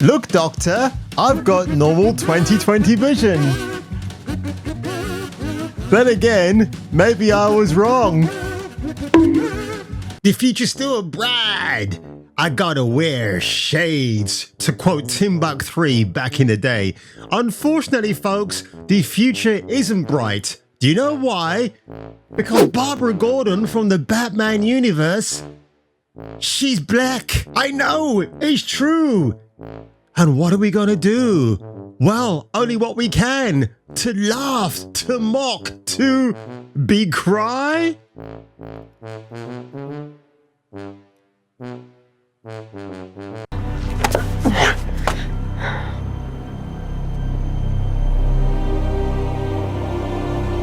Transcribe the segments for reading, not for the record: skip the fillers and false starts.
Look, Doctor, I've got normal 20/20 vision. Then again, maybe I was wrong. The future's still bright. I gotta wear shades, to quote Timbuk 3 back in the day. Unfortunately, folks, the future isn't bright. Do you know why? Because Barbara Gordon from the Batman universe, she's black. I know, it's true. And what are we gonna do? Well, only what we can. To laugh, to mock, to be cry.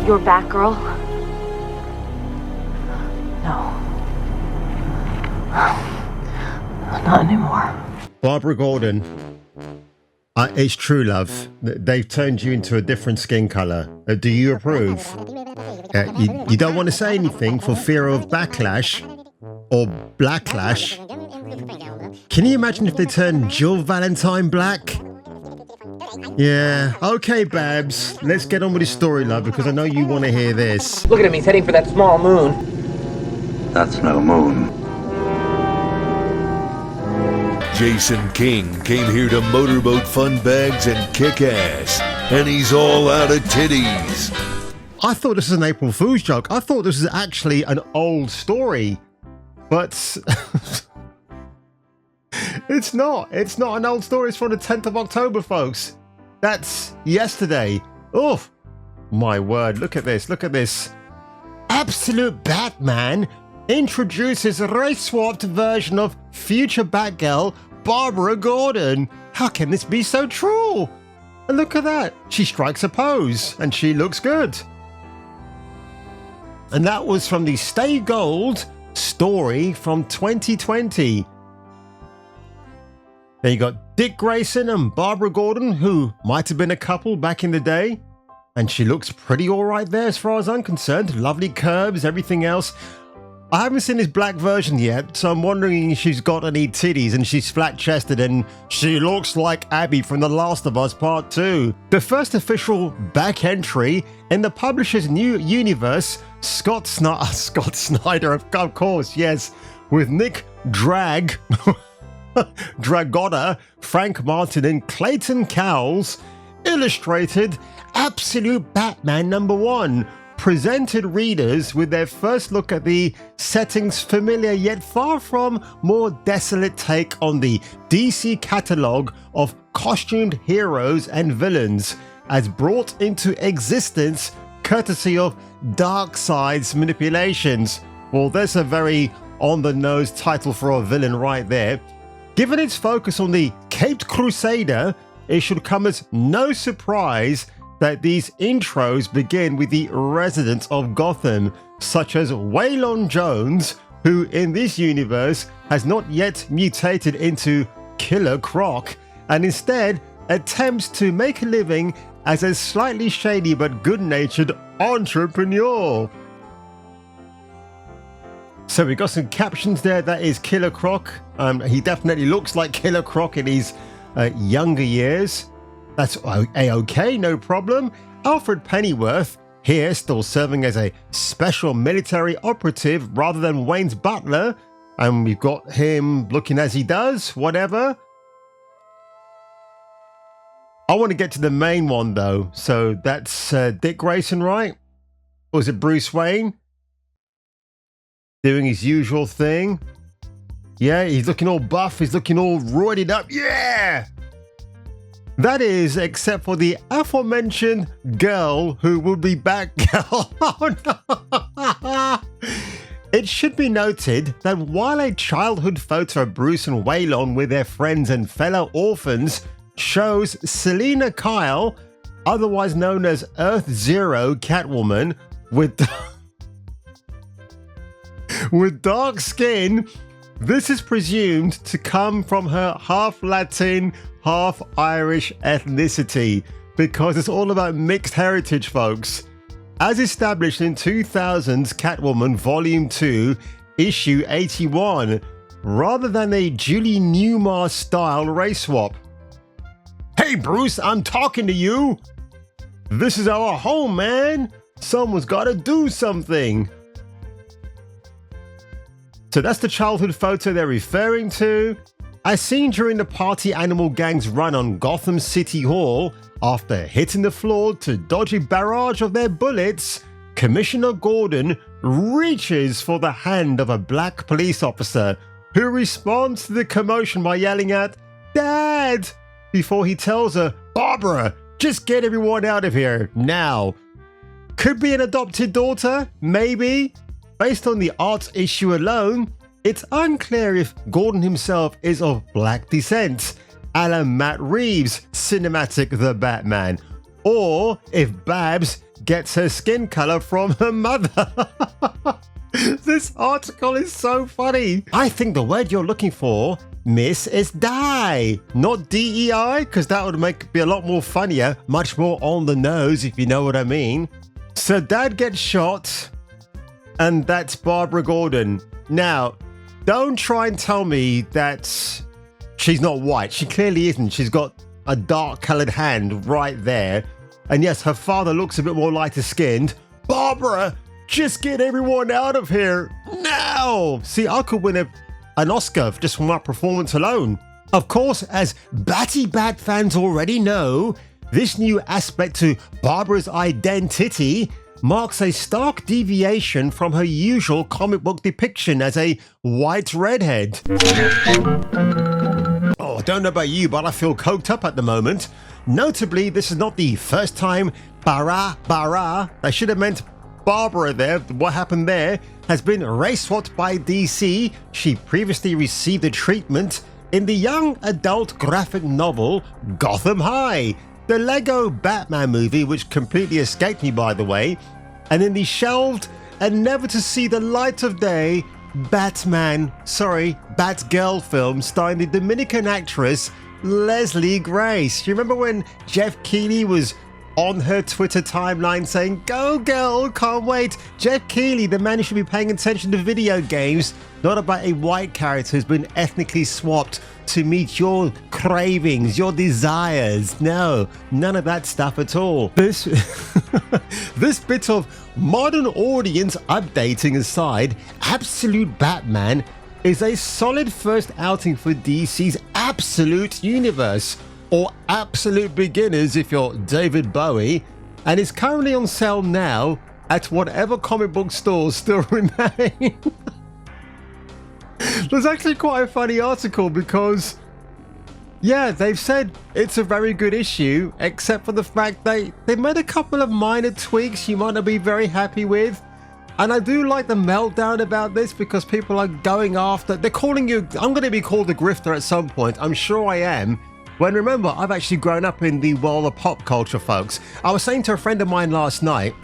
You're Batgirl? No. Not anymore. Barbara Gordon. It's true, love. They've turned you into a different skin color. Do you approve? You don't want to say anything for fear of backlash or blacklash. Can you imagine if they turned Jill Valentine black? Yeah, okay, Babs. Let's get on with the story, love, because I know you want to hear this. Look at him, he's heading for that small moon. That's no moon. Jason King came here to motorboat fun bags and kick ass, and he's all out of titties. I thought this was an April Fool's joke. I thought this was actually an old story, but it's not. It's not an old story. It's from the 10th of October, folks. That's yesterday. Oh, my word. Look at this. Look at this. Absolute Batman introduces a race-swapped version of future Batgirl, Barbara Gordon. How can this be so true? And look at that. She strikes a pose and she looks good. And that was from the Stay Gold story from 2020. Then you got Dick Grayson and Barbara Gordon, who might have been a couple back in the day. And she looks pretty all right there as far as I'm concerned. Lovely curves, everything else. I haven't seen this black version yet, so I'm wondering if she's got any titties and she's flat-chested and she looks like Abby from The Last of Us Part 2. The first official back entry in the publisher's new universe, Scott Snyder, of course, yes, with Nick Dragotta, Frank Martin and Clayton Cowles, illustrated Absolute Batman #1, presented readers with their first look at the setting's familiar yet far from more desolate take on the DC catalogue of costumed heroes and villains as brought into existence courtesy of Darkseid's manipulations. Well, there's a very on-the-nose title for a villain right there. Given its focus on the Caped Crusader, it should come as no surprise that these intros begin with the residents of Gotham, such as Waylon Jones, who in this universe has not yet mutated into Killer Croc, and instead attempts to make a living as a slightly shady but good-natured entrepreneur. So we got some captions there. That is Killer Croc. He definitely looks like Killer Croc in his younger years. That's a-okay, no problem. Alfred Pennyworth, here still serving as a special military operative rather than Wayne's butler. And we've got him looking as he does, whatever. I want to get to the main one though. So that's Dick Grayson, right? Or is it Bruce Wayne? Doing his usual thing. Yeah, he's looking all buff. He's looking all roided up. Yeah! That is, except for the aforementioned girl who will be Batgirl. Oh no! It should be noted that while a childhood photo of Bruce and Waylon with their friends and fellow orphans shows Selena Kyle, otherwise known as Earth Zero Catwoman, with dark skin, this is presumed to come from her half-Latin, half-Irish ethnicity, because it's all about mixed heritage, folks. As established in 2000's Catwoman Volume 2, Issue 81, rather than a Julie Newmar-style race swap. Hey Bruce, I'm talking to you. This is our home, man. Someone's got to do something. So that's the childhood photo they're referring to. As seen during the party animal gang's run on Gotham City Hall, after hitting the floor to dodge a barrage of their bullets, Commissioner Gordon reaches for the hand of a black police officer who responds to the commotion by yelling at "Dad!" before he tells her, "Barbara, just get everyone out of here now." Could be an adopted daughter, maybe. Based on the arts issue alone, it's unclear if Gordon himself is of black descent, a la Matt Reeves' cinematic The Batman, or if Babs gets her skin color from her mother. This article is so funny. I think the word you're looking for, miss, is die, not DEI, because that would be a lot more funnier, much more on the nose, if you know what I mean. So Dad gets shot, and that's Barbara Gordon. Now, don't try and tell me that she's not white. She clearly isn't. She's got a dark-colored hand right there. And yes, her father looks a bit more lighter skinned. Barbara, just get everyone out of here now. See, I could win an Oscar just from that performance alone. Of course, as Batty Bat fans already know, this new aspect to Barbara's identity marks a stark deviation from her usual comic book depiction as a white redhead. Oh, I don't know about you, but I feel coked up at the moment. Notably, this is not the first time Bara, I should have meant Barbara there, what happened there, has been race-swapped by DC. She previously received a treatment in the young adult graphic novel Gotham High, the Lego Batman movie, which completely escaped me by the way, and in the shelved and never to see the light of day Batgirl film starring the Dominican actress Leslie Grace. You remember when Jeff Keighley was on her Twitter timeline saying, "Go girl, can't wait." Jeff Keighley, the man who should be paying attention to video games, not about a white character who's been ethnically swapped to meet your cravings, your desires. No, none of that stuff at all. This bit of modern audience updating aside, Absolute Batman is a solid first outing for DC's Absolute Universe, or Absolute Beginners if you're David Bowie, and is currently on sale now at whatever comic book stores still remain. There's actually quite a funny article because, yeah, they've said it's a very good issue, except for the fact they made a couple of minor tweaks you might not be very happy with. And I do like the meltdown about this because people are going after, they're calling you, I'm going to be called a grifter at some point, I'm sure I am. When remember, I've actually grown up in the world of pop culture, folks. I was saying to a friend of mine last night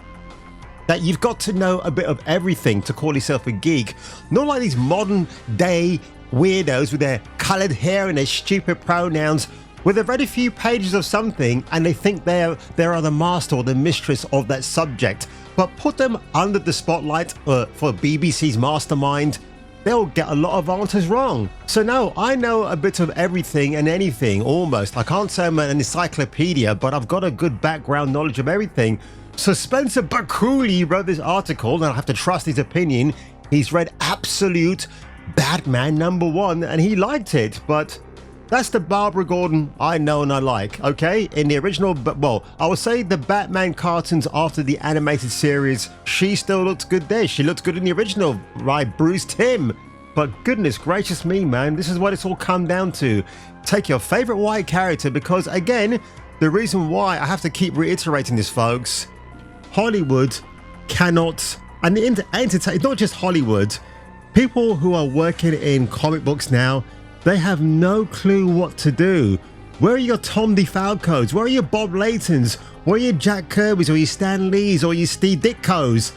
that you've got to know a bit of everything to call yourself a geek. Not like these modern day weirdos with their coloured hair and their stupid pronouns, where they've read a few pages of something and they think they are the master or the mistress of that subject. But put them under the spotlight for BBC's Mastermind, they'll get a lot of answers wrong. So no, I know a bit of everything and anything, almost. I can't say I'm an encyclopedia, but I've got a good background knowledge of everything. So Spencer Bakuli wrote this article, and I have to trust his opinion. He's read Absolute Batman #1, and he liked it, but that's the Barbara Gordon I know and I like, okay? In the original, well, I would say the Batman cartoons after the animated series, she still looks good there. She looked good in the original, right? Bruce Timm. But goodness gracious me, man, this is what it's all come down to. Take your favorite white character, because again, the reason why I have to keep reiterating this, folks, Hollywood cannot, and it's not just Hollywood, people who are working in comic books now, they have no clue what to do. Where are your Tom DeFalcos? Where are your Bob Laytons? Where are your Jack Kirby's, or your Stan Lees, or your Steve Ditkos?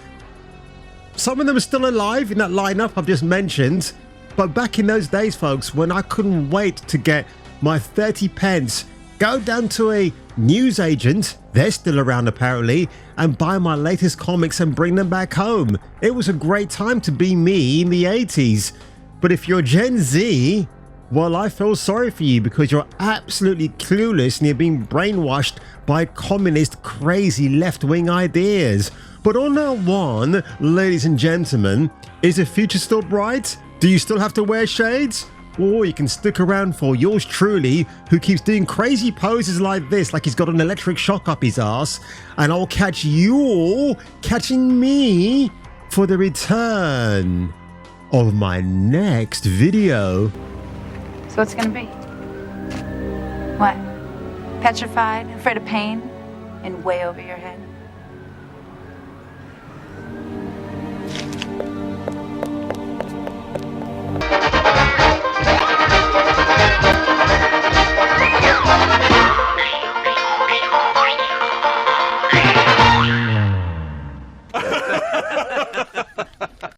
Some of them are still alive in that lineup I've just mentioned, but back in those days, folks, when I couldn't wait to get my 30 pence, go down to a newsagent, they're still around apparently, and buy my latest comics and bring them back home. It was a great time to be me in the 80s. But if you're Gen Z, well, I feel sorry for you because you're absolutely clueless and you're being brainwashed by communist crazy left-wing ideas. But on that one, ladies and gentlemen, is the future still bright? Do you still have to wear shades? Or you can stick around for yours truly, who keeps doing crazy poses like this, like he's got an electric shock up his ass, and I'll catch you all catching me for the return of my next video. So what's it gonna be? What? Petrified, afraid of pain, and way over your head?